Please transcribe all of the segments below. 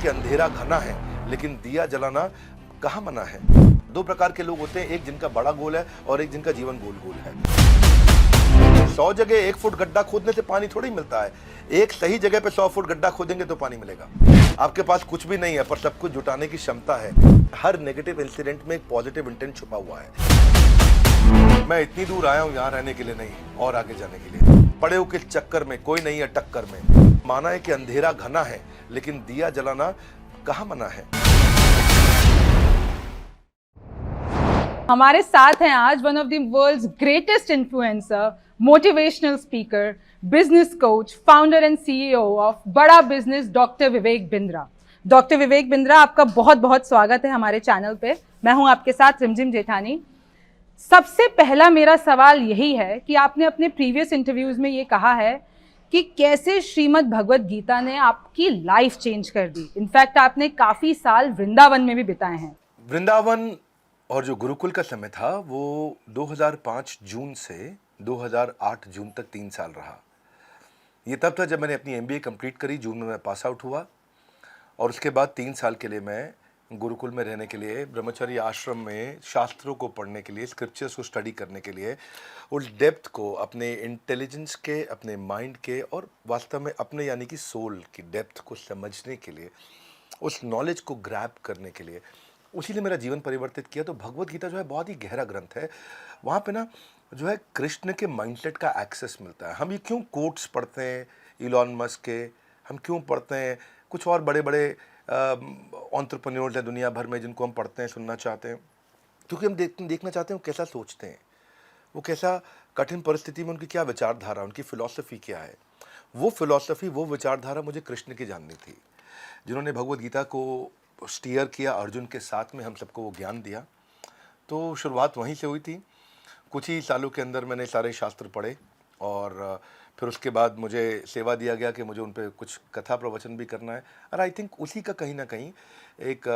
कि अंधेरा घना है लेकिन दिया जलाना कहाँ मना है। दो प्रकार के लोग होते हैं, एक जिनका बड़ा गोल है और एक जिनका जीवन गोल गोल है। 100 जगह 1 फुट गड्ढा खोदने से पानी थोड़ी मिलता है, एक सही जगह पे 100 फुट गड्ढा खोदेंगे तो पानी मिलेगा। आपके पास कुछ भी नहीं है पर सब कुछ जुटाने की क्षमता है। हर नेगेटिव इंसिडेंट में एक पॉजिटिव इंटेंट छुपा हुआ है। मैं इतनी दूर आया हूं यहाँ रहने के लिए नहीं और आगे जाने के लिए। पड़े हो किस चक्कर में, कोई नहीं है टक्कर में। माना है कि अंधेरा घना है लेकिन दिया जलाना कहाँ मना है। हमारे साथ हैं आज one of the world's greatest influencer, motivational speaker, business coach, founder and CEO of Bada business, doctor Vivek Bindra. Doctor Vivek Bindra, आपका बहुत बहुत स्वागत है हमारे चैनल पे। मैं हूं आपके साथ रिमझिम जेठानी। सबसे पहला मेरा सवाल यही है कि आपने अपने प्रीवियस इंटरव्यूज में ये कहा है कि कैसे श्रीमद् भगवत गीता ने आपकी लाइफ चेंज कर दी। इनफैक्ट आपने काफी साल वृंदावन में भी बिताए हैं। वृंदावन और जो गुरुकुल का समय था वो 2005 जून से 2008 जून तक 3 साल रहा। ये तब था जब मैंने अपनी MBA कंप्लीट करी, जून में मैं पास आउट हुआ और उसके बाद 3 साल के लिए मैं गुरुकुल में रहने के लिए, ब्रह्मचर्य आश्रम में शास्त्रों को पढ़ने के लिए, स्क्रिप्चर्स को स्टडी करने के लिए, उस डेप्थ को अपने इंटेलिजेंस के, अपने माइंड के और वास्तव में अपने यानी कि सोल की डेप्थ को समझने के लिए, उस नॉलेज को ग्रैब करने के लिए, उसी ने मेरा जीवन परिवर्तित किया। तो भगवत गीता जो है बहुत ही गहरा ग्रंथ है। वहाँ पे ना जो है कृष्ण के माइंडसेट का एक्सेस मिलता है। हम ये क्यों कोट्स पढ़ते हैं इलॉन मस्क के, हम क्यों पढ़ते हैं कुछ और बड़े बड़े एंटरप्रेन्योर्स हैं दुनिया भर में जिनको हम पढ़ते हैं, सुनना चाहते हैं, क्योंकि हम देखना चाहते हैं वो कैसा सोचते हैं, वो कैसा कठिन परिस्थिति में उनकी क्या विचारधारा, उनकी फ़िलॉसफी क्या है। वो फ़िलॉसफी, वो विचारधारा मुझे कृष्ण की जाननी थी, जिन्होंने भगवत गीता को स्टीयर किया, अर्जुन के साथ में हम सबको वो ज्ञान दिया। तो शुरुआत वहीं से हुई थी। कुछ ही सालों के अंदर मैंने सारे शास्त्र पढ़े और फिर उसके बाद मुझे सेवा दिया गया कि मुझे उन पर कुछ कथा प्रवचन भी करना है। और आई थिंक उसी का कहीं ना कहीं एक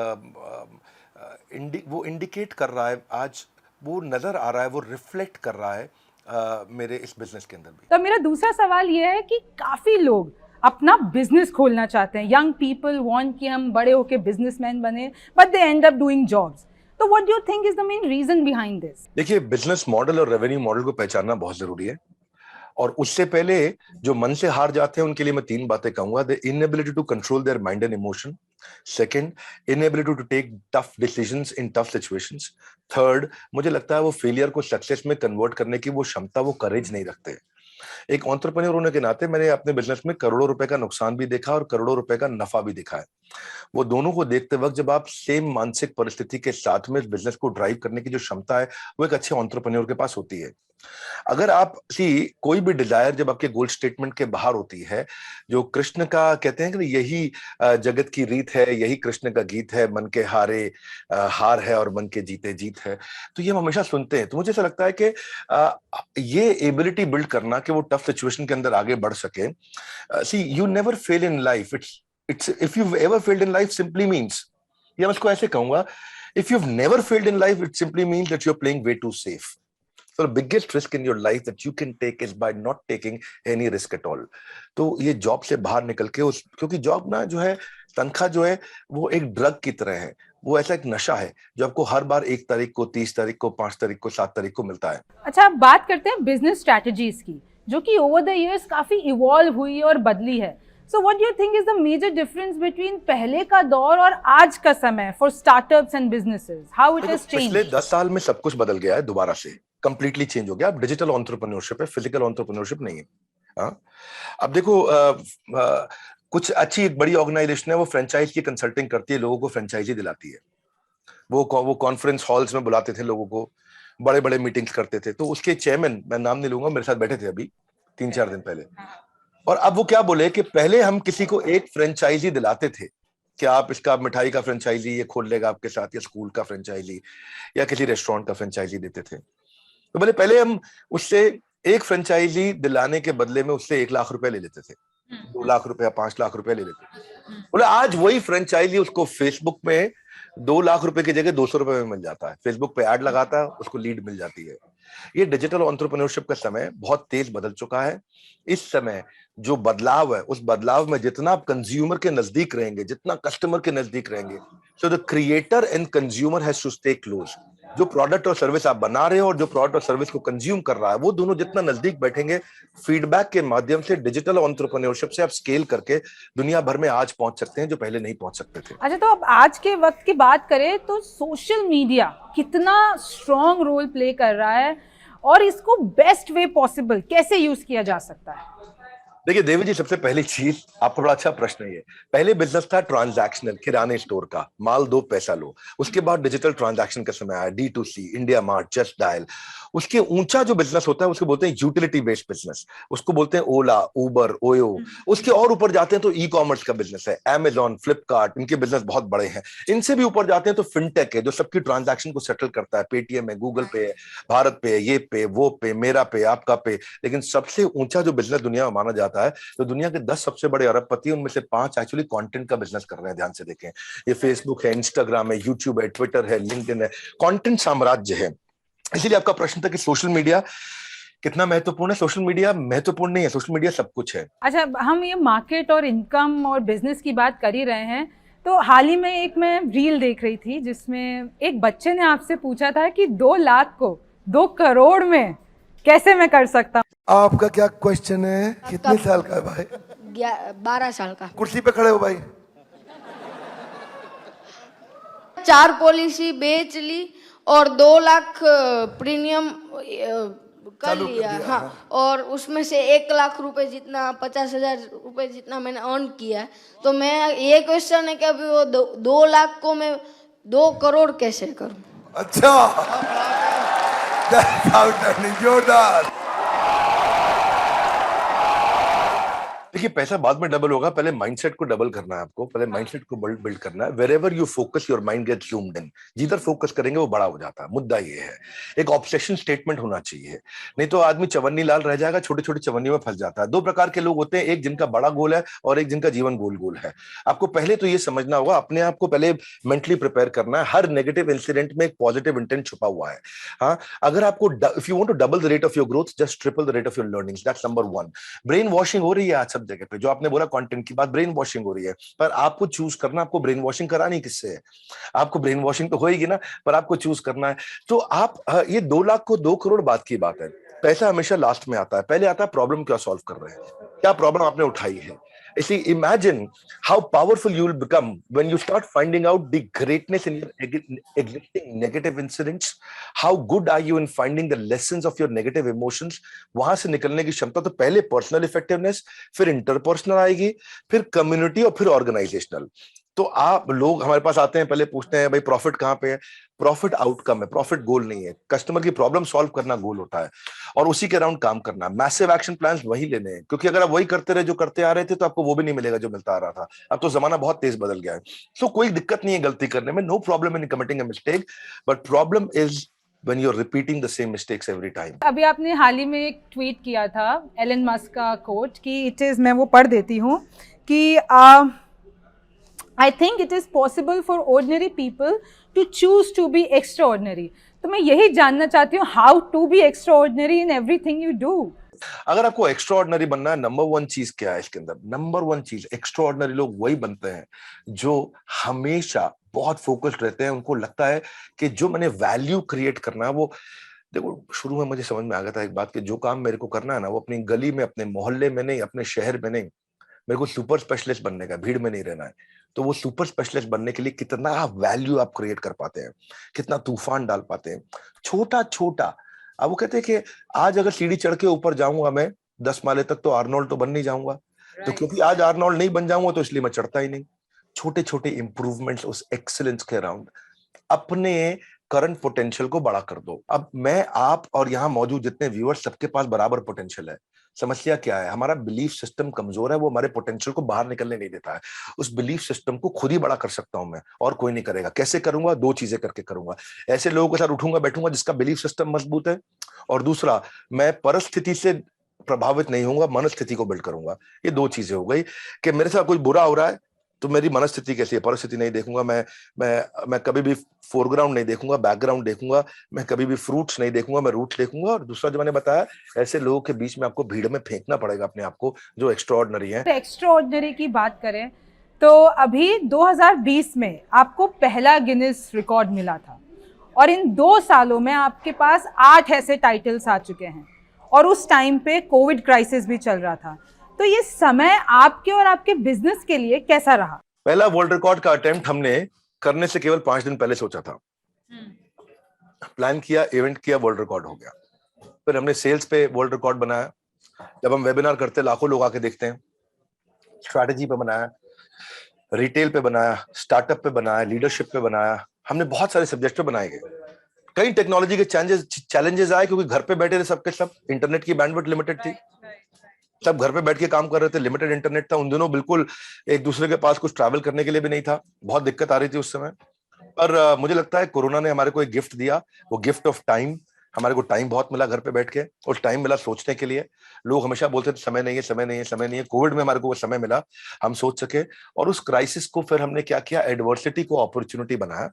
वो इंडिकेट कर रहा है, आज वो नज़र आ रहा है, वो रिफ्लेक्ट कर रहा है मेरे इस बिज़नेस के अंदर भी। तो मेरा दूसरा सवाल ये है कि काफ़ी लोग अपना बिजनेस खोलना चाहते हैं। यंग पीपल वांट कि हम बड़े होके बिजनेसमैन बने, but they end up doing jobs. तो what do you think is the main reason behind this? देखिए, बिजनेस मॉडल और रेवेन्यू मॉडल को पहचानना बहुत जरूरी है। और उससे पहले जो मन से हार जाते हैं उनके लिए मैं 3 बातें कहूंगा। The inability to control their mind and emotion, second inability to take tough decisions in tough situations, third मुझे लगता है वो फेलियर को सक्सेस में कन्वर्ट करने की वो क्षमता, वो करेज नहीं रखते। एक एंटरप्रेन्योर होने के नाते मैंने अपने बिजनेस में करोड़ों रुपए का नुकसान भी देखा और करोड़ों रुपए का नफा भी देखा है। वो दोनों को देखते वक्त जब आप सेम मानसिक परिस्थिति के साथ में बिजनेस को ड्राइव करने की जो क्षमता है वो एक अच्छे एंटरप्रेन्योर के पास होती है। अगर आप कोई भी डिजायर जब आपके गोल स्टेटमेंट के बाहर होती है, जो कृष्ण का कहते हैं कि यही जगत की रीत है, यही कृष्ण का गीत है, मन के हारे हार है और मन के जीते जीत है, तो ये हम हमेशा सुनते हैं। तो मुझे ऐसा लगता है कि ये एबिलिटी बिल्ड करना कि वो टफ सिचुएशन के अंदर आगे बढ़ सके। See you never fail in life, it's if you ever failed in life simply means, या मैं इसको ऐसे कहूंगा, if you have never failed in life it simply means that you are playing way too safe. So the biggest risk in your life that you can take is by not taking any risk at all. तो ये job से बाहर निकल के क्योंकि job ना जो है, तनख्वाह जो है वो एक ड्रग की तरह है, वो ऐसा एक नशा है जो आपको हर बार 1 तारीख को, 30 तारीख को, 5 तारीख को, 7 तारीख को मिलता है। अच्छा, अब बात करते हैं बिजनेस स्ट्रैटेजीज की, जो कि ओवर द इयर्स काफी इवॉल्व हुई और बदली है। So what do you think is the major difference between पहले का दौर और आज का समय for startups and businesses? How it has changed? पिछले 10 साल में सब कुछ बदल गया है, दोबारा से कंप्लीटली चेंज हो गया। अब डिजिटल एंटरप्रेन्योरशिप है, फिजिकल एंटरप्रेन्योरशिप नहीं है। हाँ, अब देखो कुछ अच्छी एक बड़ी ऑर्गेनाइजेशन है, वो फ्रेंचाइज की कंसल्टिंग करती है, लोगों को फ्रेंचाइजी दिलाती है। वो कॉन्फ्रेंस हॉल्स में बुलाते थे लोगों को, बड़े बड़े मीटिंग्स करते थे। तो उसके चेयरमैन, मैं नाम नहीं लूंगा, मेरे साथ बैठे थे अभी 3-4 दिन पहले। और अब वो क्या बोले कि पहले हम किसी को एक फ्रेंचाइजी दिलाते थे कि आप इसका मिठाई का फ्रेंचाइजी ये खोल लेगा आपके साथ, या स्कूल का फ्रेंचाइजी, या किसी रेस्टोरेंट का फ्रेंचाइजी देते थे। तो बोले पहले हम उससे एक फ्रेंचाइजी दिलाने के बदले में उससे 1 लाख रुपए ले लेते थे, 2 लाख रुपया, 5 लाख रुपए ले लेते थे। बोले आज वही फ्रेंचाइजी उसको फेसबुक में 2 लाख रुपए की जगह 200 रुपए में मिल जाता है। फेसबुक पे ऐड लगाता है, उसको लीड मिल जाती है। ये डिजिटल एंटरप्रेन्योरशिप का समय बहुत तेज बदल चुका है। इस समय जो बदलाव है, उस बदलाव में जितना आप कंज्यूमर के नजदीक रहेंगे, जितना कस्टमर के नजदीक रहेंगे, so the creator and consumer has to stay close. जो प्रोडक्ट और सर्विस आप बना रहे हो और जो प्रोडक्ट और सर्विस को कंज्यूम कर रहा है, वो दोनों जितना नजदीक बैठेंगे, फीडबैक के माध्यम से डिजिटल एंटरप्रेन्योरशिप से आप स्केल करके दुनिया भर में आज पहुंच सकते हैं जो पहले नहीं पहुंच सकते थे। अच्छा, तो अब आज के वक्त की बात करें तो सोशल मीडिया कितना स्ट्रॉन्ग रोल प्ले कर रहा है और इसको बेस्ट वे पॉसिबल कैसे यूज किया जा सकता है? देखिए देवी जी, सबसे पहली चीज, आपका बड़ा अच्छा प्रश्न है ये। पहले बिजनेस था ट्रांजैक्शनल, किराने स्टोर का, माल दो पैसा लो। उसके बाद डिजिटल ट्रांजैक्शन का समय आया, D2C, India mart, just dial. उसके ऊंचा जो बिजनेस होता है उसको बोलते हैं यूटिलिटी बेस्ड बिजनेस, उसको बोलते हैं ओला, उबर, ओयो। उसके और ऊपर जाते हैं तो ई कॉमर्स का बिजनेस है, अमेजॉन, फ्लिपकार्ट, इनके बिजनेस बहुत बड़े हैं। इनसे भी ऊपर जाते हैं तो फिनटेक है, जो सबकी ट्रांजैक्शन को सेटल करता है, पेटीएम है, गूगल पे है, भारत पे है, ये पे, वो पे, मेरा पे, आपका पे। लेकिन सबसे ऊंचा जो बिजनेस दुनिया में माना जाता है, तो दुनिया के 10 सबसे बड़े अरबपति, उनमें से 5 एक्चुअली कंटेंट का बिजनेस कर रहे हैं। ध्यान से देखें, ये फेसबुक है, इंस्टाग्राम है, यूट्यूब है, ट्विटर है, लिंक्डइन है, कंटेंट साम्राज्य है। इसीलिए आपका प्रश्न था कि सोशल मीडिया कितना महत्वपूर्ण है। सोशल मीडिया महत्वपूर्ण नहीं है, सोशल मीडिया सब कुछ है। अच्छा, हम ये मार्केट और इनकम और बिजनेस की बात कर ही रहे हैं, तो हाल ही में एक मैं रील देख रही थी जिसमें एक बच्चे ने आपसे पूछा था कि 2 लाख को 2 करोड़ में कैसे मैं कर सकता हूँ। आपका क्या क्वेश्चन है? कितने साल का है भाई? 12 साल का। कुर्सी पे खड़े हो भाई। 4 पॉलिसी बेच ली और 2 लाख प्रीमियम कर चालू कर लिया। दिया, हाँ, हाँ। और उसमें से 1 लाख रुपए जितना, 50,000 रुपए जितना मैंने अर्न किया है। तो मैं ये क्वेश्चन है कि अभी वो 2 लाख को मैं 2 करोड़ कैसे करूं? अच्छा, That's outstanding, जोरदार। देखिए, पैसा बाद में डबल होगा, पहले माइंडसेट को डबल करना है आपको, पहले माइंडसेट को बिल्ड करना है। Wherever you focus your mind gets zoomed in. जिधर फोकस करेंगे वो बड़ा हो जाता है। मुद्दा ये है, एक ऑब्सेशन स्टेटमेंट होना चाहिए, नहीं तो आदमी चवन्नी लाल रह जाएगा, छोटे छोटे चवन्नियों में फंस जाता है। 2 प्रकार के लोग होते हैं, एक जिनका बड़ा गोल है और एक जिनका जीवन गोल गोल है। आपको पहले तो ये समझना होगा, अपने आप को पहले मेंटली प्रिपेयर करना है। हर नेगेटिव इंसिडेंट में एक पॉजिटिव इंटेंट छुपा हुआ है। हाँ, अगर आपको, if you want to double the rate of your growth, just triple the rate of your learnings. That's number 1। Brainwashing हो रही है आज सब जगह पे, जो आपने बोला कंटेंट की बात, ब्रेन वॉशिंग हो रही है, पर आपको चूज करना, आपको ब्रेन वॉशिंग करानी किससे है? आपको ब्रेन वॉशिंग तो होएगी ना, पर आपको चूज करना है। तो आप, ये 2 लाख को 2 करोड़ बात की बात है। पैसा हमेशा लास्ट में आता है, पहले आता है प्रॉब्लम क्या सॉल्व कर रहे हैं, क्या प्रॉब्लम आपने उठाई है। इसलिए imagine how powerful you will become when you start finding out the greatness in your existing negative incidents. How good are you in finding the lessons of your negative emotions. वहां से निकलने की क्षमता, तो पहले पर्सनल इफेक्टिवनेस, फिर interpersonal आएगी, फिर कम्युनिटी और फिर ऑर्गेनाइजेशनल। तो आप लोग हमारे पास आते हैं, पहले पूछते हैं भाई प्रॉफिट कहां पे है। प्रॉफिट आउटकम है, प्रॉफिट गोल नहीं है। कस्टमर की प्रॉब्लम सॉल्व करना गोल होता है और उसी के अराउंड काम करना। मैसिव एक्शन प्लान्स वही लेने हैं, क्योंकि अगर आप वही करते रहे जो करते आ रहे थे, तो आपको वो भी नहीं मिलेगा जो मिलता आ रहा था। अब तो जमाना बहुत तेज बदल गया है। सो कोई दिक्कत नहीं है गलती करने में, no problem in committing a mistake, but problem is when you're repeating the same mistakes every time। अभी आपने हाल ही में एक ट्वीट किया था एलन मस्क का कोट कि इट इज, मैं वो पढ़ देती हूँ कि I think it is possible for ordinary people to choose to be extraordinary. तो मैं यही जानना चाहती हूँ, how to be extraordinary in everything you do. अगर आपको एक्स्ट्रा ऑर्डिनरी बनना है, नंबर 1 चीज क्या है इसके अंदर? नंबर 1 चीज, एक्स्ट्रा ऑर्डिनरी लोग वही बनते हैं जो हमेशा बहुत फोकस्ड रहते हैं। उनको लगता है कि जो मैंने वैल्यू क्रिएट करना है, वो देखो, शुरू में मुझे समझ में आ गया था एक बात कि जो काम मेरे को करना है ना, वो अपनी गली में, अपने मोहल्ले में नहीं, अपने शहर में नहीं, मेरे को सुपर स्पेशलिस्ट बनने का, भीड़ में नहीं रहना है। तो वो सुपर स्पेशलिस्ट बनने के लिए कितना वैल्यू आप क्रिएट कर पाते हैं, कितना तूफान डाल पाते हैं, छोटा छोटा। अब वो कहते हैं कि आज अगर सीढ़ी चढ़ के ऊपर जाऊंगा मैं 10 माले तक, तो आर्नोल्ड तो बन नहीं जाऊंगा। तो क्योंकि आज आर्नोल्ड नहीं बन जाऊंगा, तो इसलिए मैं चढ़ता ही नहीं। छोटे छोटे इंप्रूवमेंट्स उस एक्सीलेंस के अराउंड अपने करंट पोटेंशियल को बड़ा कर दो। अब मैं, आप और यहाँ मौजूद जितने व्यूअर्स, सबके पास बराबर पोटेंशियल है। समस्या क्या है? हमारा बिलीफ सिस्टम कमजोर है, वो हमारे पोटेंशियल को बाहर निकलने नहीं देता है। उस बिलीफ सिस्टम को खुद ही बड़ा कर सकता हूं मैं, और कोई नहीं करेगा। कैसे करूंगा? 2 चीजें करके करूंगा। ऐसे लोगों के साथ उठूंगा बैठूंगा जिसका बिलीफ सिस्टम मजबूत है, और दूसरा, मैं परिस्थिति से प्रभावित नहीं होऊंगा, मनस्थिति को बिल्ड करूंगा। ये 2 चीजें हो गई कि मेरे साथ कुछ बुरा हो रहा है, तो मेरी मनस्थिति कैसी है, परिस्थिति नहीं देखूंगा मैं कभी भी फोरग्राउंड नहीं देखूंगा, बैकग्राउंड देखूंगा, मैं कभी भी फ्रूट्स नहीं देखूंगा, मैं रूट्स देखूंगा। और दूसरा जो मैंने बताया, ऐसे लोगों के बीच में आपको भीड़ में फेंकना पड़ेगा अपने आप को जो एक्स्ट्राऑर्डिनरी है। तो एक्स्ट्राऑर्डिनरी की बात करें तो अभी 2020 में आपको पहला गिनीज रिकॉर्ड मिला था और इन 2 सालों में आपके पास 8 ऐसे टाइटल्स आ चुके हैं और उस टाइम पे कोविड क्राइसिस भी चल रहा था। तो ये समय आपके और आपके बिजनेस के लिए कैसा रहा? पहला वर्ल्ड रिकॉर्ड का अटेम्प्ट हमने करने से केवल 5 दिन पहले सोचा था, प्लान किया, इवेंट किया, वर्ल्ड रिकॉर्ड हो गया। फिर हमने सेल्स पे वर्ल्ड रिकॉर्ड बनाया। जब हम वेबिनार करते लाखों लोग आके देखते हैं। स्ट्रैटेजी पे बनाया, रिटेल पे बनाया, स्टार्टअप पे बनाया, लीडरशिप पे बनाया, हमने बहुत सारे सब्जेक्ट पे बनाए गए। कई टेक्नोलॉजी के चैलेंजेस आए क्योंकि घर पे बैठे थे सबके सब, इंटरनेट की बैंडविड्थ लिमिटेड थी, सब घर पे बैठ के काम कर रहे थे, लिमिटेड इंटरनेट था उन दिनों, बिल्कुल एक दूसरे के पास कुछ ट्रैवल करने के लिए भी नहीं था, बहुत दिक्कत आ रही थी उस समय। पर मुझे लगता है कोरोना ने हमारे को एक गिफ्ट दिया, वो गिफ्ट ऑफ टाइम। हमारे को टाइम बहुत मिला घर पे बैठ के, और टाइम मिला सोचने के लिए। लोग हमेशा बोलते थे समय नहीं है, समय नहीं है, समय नहीं है। कोविड में हमारे को वो समय मिला, हम सोच सके, और उस क्राइसिस को फिर हमने क्या किया, एडवर्सिटी को अपॉर्चुनिटी बनाया।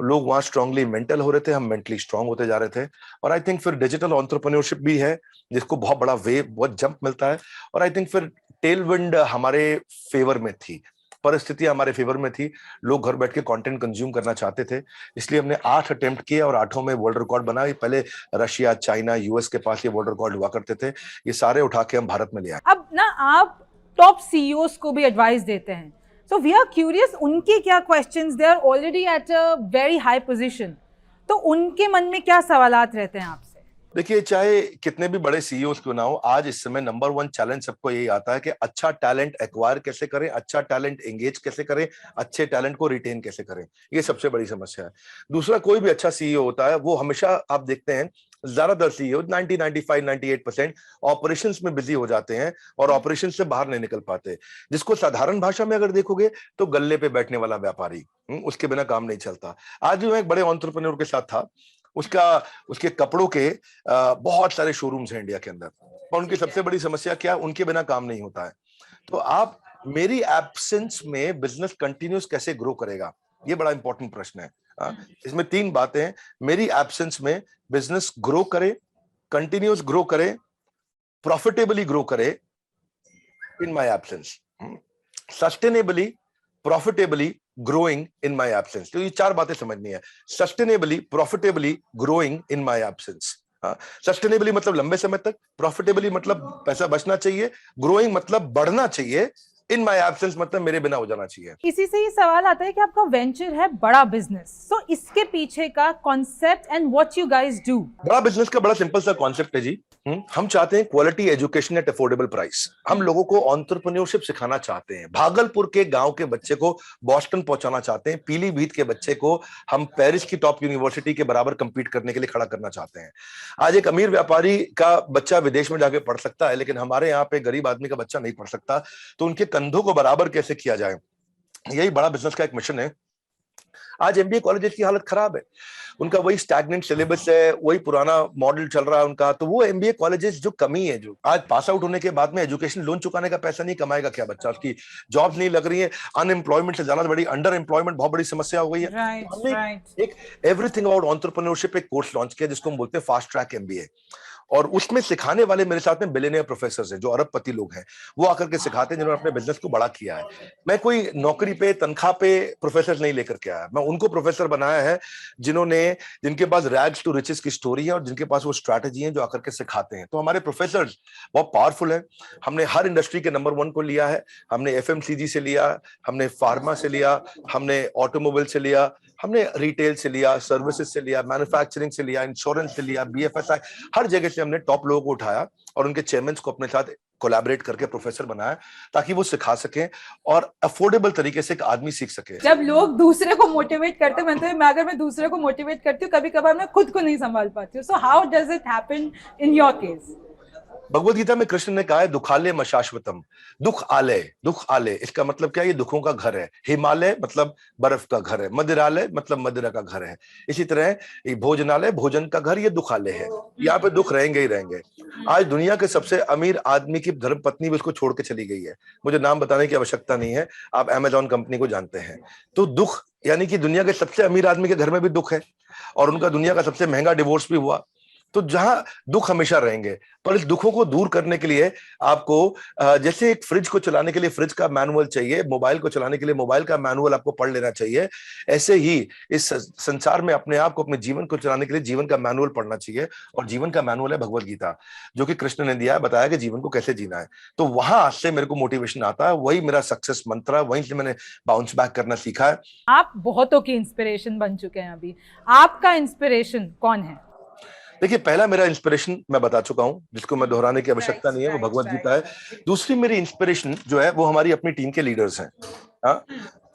लोग वहां स्ट्रांगली मेंटल हो रहे थे, हम मेंटली स्ट्रांग होते जा रहे थे। और आई थिंक फिर डिजिटल एंटरप्रेन्योरशिप भी है जिसको बहुत बड़ा वेव, बहुत जंप मिलता है। और आई थिंक फिर टेल विंड हमारे फेवर में थी, परिस्थितियां हमारे फेवर में थी, लोग घर बैठ के कंटेंट कंज्यूम करना चाहते थे। इसलिए हमने 8 अटेम्प्ट किए और 8 में वर्ल्ड रिकॉर्ड बना। पहले रशिया, चाइना, यूएस के पास ये वर्ल्ड रिकॉर्ड हुआ करते थे, ये सारे उठा के हम भारत में ले आए। अब ना आप टॉप सीईओज को भी एडवाइस देते हैं, सो वी आर क्यूरियस उनके क्या questions, they are already at a very high position, तो उनके मन में क्या सवालात रहते हैं आपसे? देखिए, चाहे कितने भी बड़े सीईओ क्यों ना हो, आज इस समय नंबर 1 चैलेंज सबको यही आता है कि अच्छा टैलेंट एक्वायर कैसे करें, अच्छा टैलेंट एंगेज कैसे करें, अच्छे टैलेंट को रिटेन कैसे करें। ये सबसे बड़ी समस्या है। दूसरा, कोई भी अच्छा सीईओ होता है वो हमेशा, आप देखते हैं ज्यादातर सीईओ 90, 95, 98% ऑपरेशंस में बिजी हो जाते हैं और ऑपरेशन से बाहर नहीं निकल पाते। जिसको साधारण भाषा में अगर देखोगे तो गल्ले पे बैठने वाला व्यापारी, उसके बिना काम नहीं चलता। आज भी मैं एक बड़े एंटरप्रेन्योर के साथ था, उसके कपड़ों के बहुत सारे शोरूम्स हैं इंडिया के अंदर, और उनकी सबसे बड़ी समस्या क्या है, उनके बिना काम नहीं होता है। तो आप, मेरी एब्सेंस में बिजनेस कंटिन्यूस कैसे ग्रो करेगा, ये बड़ा इंपॉर्टेंट प्रश्न है। इसमें 3 बातें हैं। मेरी एब्सेंस में बिजनेस ग्रो करे, कंटिन्यूस ग्रो करे, प्रॉफिटेबली ग्रो करे in my absence, sustainably, profitably growing in my absence. तो ये 4 बातें समझनी है। Sustainably, profitably growing in my absence. Sustainably मतलब लंबे समय तक, प्रॉफिटेबली मतलब पैसा बचना चाहिए, ग्रोइंग मतलब बढ़ना चाहिए, इन माय एब्सेंस मतलब मेरे बिना हो जाना चाहिए। इसी से ये सवाल आता है कि आपका वेंचर है बड़ा बिजनेस, सो इसके पीछे का concept and what you guys do. बड़ा बिजनेस का बड़ा सिंपल सा कॉन्सेप्ट है जी। हम चाहते हैं quality education at affordable price. हम लोगों को एंटरप्रेन्योरशिप सिखाना चाहते हैं। भागलपुर के गांव के बच्चे को बॉस्टन पहुंचाना चाहते हैं, पीलीभीत के बच्चे को हम पेरिस की टॉप यूनिवर्सिटी के बराबर कंपीट करने के लिए खड़ा करना चाहते हैं। आज एक अमीर व्यापारी का बच्चा विदेश में जाके पढ़ सकता है, लेकिन हमारे यहाँ पे गरीब आदमी का बच्चा नहीं पढ़ सकता। तो उनके कंधों को बराबर कैसे किया जाए, यही बड़ा बिजनेस का एक मिशन है। आज एमबीए कॉलेजेस की हालत खराब है, उनका वही स्टैग्नेंट सिलेबस है, वही पुराना मॉडल चल रहा है उनका। तो वो एमबीए कॉलेजेस जो कमी है, जो आज पास आउट होने के बाद में एजुकेशन लोन चुकाने का पैसा नहीं कमाएगा क्या बच्चा, उसकी जॉब नहीं लग रही है, अनएम्प्लॉयमेंट से ज्यादा बड़ी अंडर एम्प्लॉयमेंट बहुत बड़ी समस्या हो गई है। हमने एक एवरीथिंग अबाउट एंटरप्रेन्योरशिप एक कोर्स लॉन्च किया जिसको हम बोलते हैं फास्ट ट्रैक एमबीए, और उसमें सिखाने वाले मेरे साथ में बिलियनियर प्रोफेसर हैं जो अरबपति लोग हैं, वो आकर के सिखाते हैं जिन्होंने अपने बिजनेस को बड़ा किया है। मैं कोई नौकरी पे, तनख्वाह पे प्रोफेसर नहीं लेकर के आया, मैं उनको प्रोफेसर बनाया है जिनके पास रैग्स टू रिचेस की स्टोरी है और जिनके पास वो स्ट्रैटेजी है जो आकर के सिखाते हैं। तो हमारे प्रोफेसर बहुत पावरफुल है। हमने हर इंडस्ट्री के नंबर 1 को लिया है, हमने एफएमसीजी से लिया, हमने फार्मा से लिया, हमने ऑटोमोबाइल से लिया, हमने रिटेल से लिया, सर्विसेज से लिया, मैन्युफैक्चरिंग से लिया, इंश्योरेंस से लिया, बीएफएसआई, हर जगह से हमने टॉप लोगों को उठाया और उनके चेयरमैन को अपने साथ कोलैबोरेट करके प्रोफेसर बनाया ताकि वो सिखा सकें और अफोर्डेबल तरीके से एक आदमी सीख सके। जब लोग दूसरे को मोटिवेट करते हैं, अगर मैं दूसरे को मोटिवेट करती हूँ, कभी कभार मैं खुद को नहीं संभाल पाती हूँ। So how does it happen in your case? Bhagavad Gita में कृष्ण ने कहा है दुखालय मशाश्वतम, दुख आलय इसका मतलब क्या है, ये दुखों का घर है। हिमालय मतलब बर्फ का घर है, मदिरालय मतलब मदिरा का घर है। इसी तरह भोजनालय भोजन का घर, ये दुखालय है, यहाँ पे दुख रहेंगे ही रहेंगे। आज दुनिया के सबसे अमीर आदमी की धर्मपत्नी भी उसको छोड़ के चली गई है। मुझे नाम बताने की आवश्यकता नहीं है, आप अमेजॉन कंपनी को जानते हैं। तो दुख, यानी कि दुनिया के सबसे अमीर आदमी के घर में भी दुख है, और उनका दुनिया का सबसे महंगा डिवोर्स भी हुआ। तो जहां दुख हमेशा रहेंगे, पर इस दुखों को दूर करने के लिए आपको जैसे एक फ्रिज को चलाने के लिए फ्रिज का मैनुअल चाहिए, मोबाइल को चलाने के लिए मोबाइल का मैनुअल आपको पढ़ लेना चाहिए, ऐसे ही इस संसार में अपने आप को, अपने जीवन को चलाने के लिए जीवन का मैनुअल पढ़ना चाहिए। और जीवन का मैनुअल है भगवत गीता, जो कि कृष्ण ने दिया है, बताया कि जीवन को कैसे जीना है। तो वहां से मेरे को मोटिवेशन आता है, वही मेरा सक्सेस मंत्र है, वहीं से मैंने बाउंस बैक करना सीखा है। आप बहुतों की इंस्पिरेशन बन चुके हैं अभी, आपका इंस्पिरेशन कौन है? देखिए, पहला मेरा इंस्पिरेशन मैं बता चुका हूं, जिसको मैं दोहराने की आवश्यकता नहीं है, वो भगवत गीता है। दूसरी मेरी इंस्पिरेशन जो है वो हमारी अपनी टीम के लीडर्स हैं, हाँ,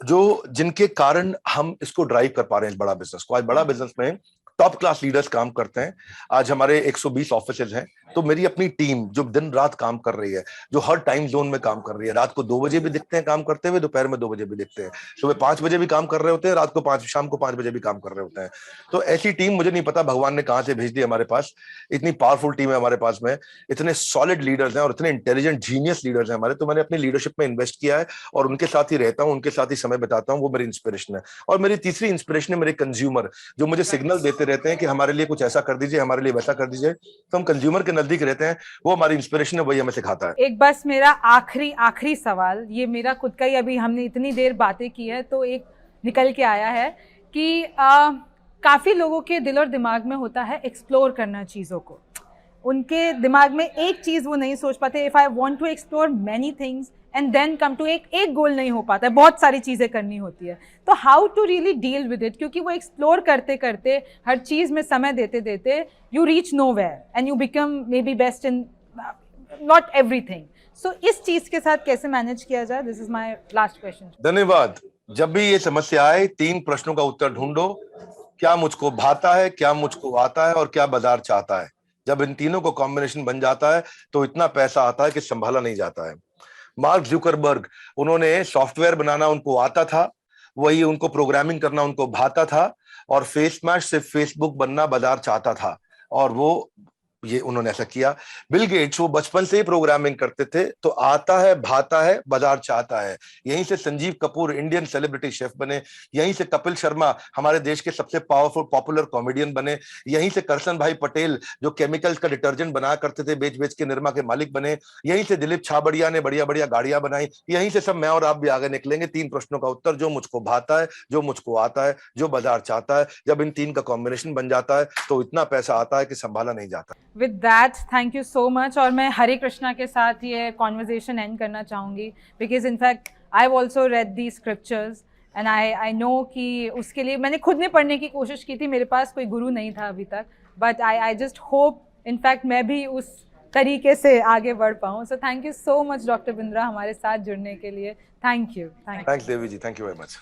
जो जिनके कारण हम इसको ड्राइव कर पा रहे हैं, इस बड़ा बिजनेस को। आज बड़ा बिजनेस में टॉप क्लास लीडर्स काम करते हैं। आज हमारे 120 ऑफिसेज हैं। तो मेरी अपनी टीम जो दिन रात काम कर रही है, जो हर टाइम जोन में काम कर रही है, रात को 2 बजे भी दिखते हैं काम करते हुए, दोपहर में 2 बजे भी दिखते हैं, सुबह 5 बजे भी काम कर रहे होते हैं, रात को शाम को 5 बजे भी काम कर रहे होते हैं। तो ऐसी टीम मुझे नहीं पता भगवान ने कहां से भेज दी हमारे पास। इतनी पावरफुल टीम है हमारे पास में, इतने सॉलिड लीडर्स हैं और इतने इंटेलिजेंट जीनियस लीडर्स हैं हमारे। तो मैंने अपनी लीडरशिप में इन्वेस्ट किया है और उनके साथ ही रहता हूं, उनके साथ ही समय बिताता हूं। वो मेरी इंस्पिरेशन है। और मेरी तीसरी इंस्पिरेशन है मेरे कंज्यूमर, जो मुझे सिग्नल देते रहते हैं कि हमारे लिए कुछ ऐसा कर दीजिए, हमारे लिए वैसा कर दीजिए। तो हम कंज्यूमर के नजदीक रहते हैं, वो हमारी इंस्पिरेशन है, वही हमें सिखाता है। एक बस मेरा आखिरी सवाल, ये मेरा खुद का ही, अभी हमने इतनी देर बातें की है तो एक निकल के आया है कि काफ़ी लोगों के दिल और दिमाग में होता है एक्सप्लोर करना चीज़ों को। उनके दिमाग में एक चीज़ वो नहीं सोच पाते, if I want to explore many things and then come to एक गोल नहीं हो पाता है, बहुत सारी चीज़ें करनी होती है। तो how to really deal with it, क्योंकि वो एक्सप्लोर करते करते, हर चीज़ में समय देते देते, you reach nowhere and you become maybe best in not everything. So इस चीज़ के साथ कैसे मैनेज किया जाए? This is my last question. धन्यवाद। जब भी ये समस्या आए, 3 प्रश्नों का उत्तर ढूंढो। क्या मुझको भाता है, क्या मुझको आता है, और क्या बाजार चाहता है। जब इन तीनों को कॉम्बिनेशन बन जाता है तो इतना पैसा आता है कि संभाला नहीं जाता है। मार्क जुकरबर्ग, उन्होंने सॉफ्टवेयर बनाना उनको आता था, वही उनको प्रोग्रामिंग करना उनको भाता था, और फेस मैश से फेसबुक बनना बाजार चाहता था, और वो ये उन्होंने ऐसा किया। बिल गेट्स, वो बचपन से ही प्रोग्रामिंग करते थे, तो आता है, भाता है, बाजार चाहता है। यहीं से Sanjeev Kapoor Indian celebrity chef बने, यहीं से कपिल शर्मा हमारे देश के सबसे पावरफुल पॉपुलर कॉमेडियन बने, यहीं से करसन भाई पटेल जो केमिकल्स का डिटर्जेंट बनाया करते थे, बेच बेच के निरमा के मालिक बने, यहीं से दिलीप छाबड़िया ने बढ़िया बढ़िया गाड़ियां बनाई, यहीं से सब मैं और आप भी आगे निकलेंगे। 3 प्रश्नों का उत्तर, जो मुझको भाता है, जो मुझको आता है, जो बाजार चाहता है। जब इन 3 का कॉम्बिनेशन बन जाता है तो इतना पैसा आता है कि संभाला नहीं जाता। With that, thank you so much. और मैं हरे कृष्णा के साथ ये कॉन्वर्जेशन एंड करना चाहूँगी, because in fact I have also red the scriptures and I know कि उसके लिए मैंने खुद ने पढ़ने की कोशिश की थी, मेरे पास कोई गुरु नहीं था अभी तक, but I just hope in fact मैं भी उस तरीके से आगे बढ़ पाऊँ। So thank you so much doctor Bindra हमारे साथ जुड़ने के लिए। Thank you. Thanks Devi ji, thank you very much.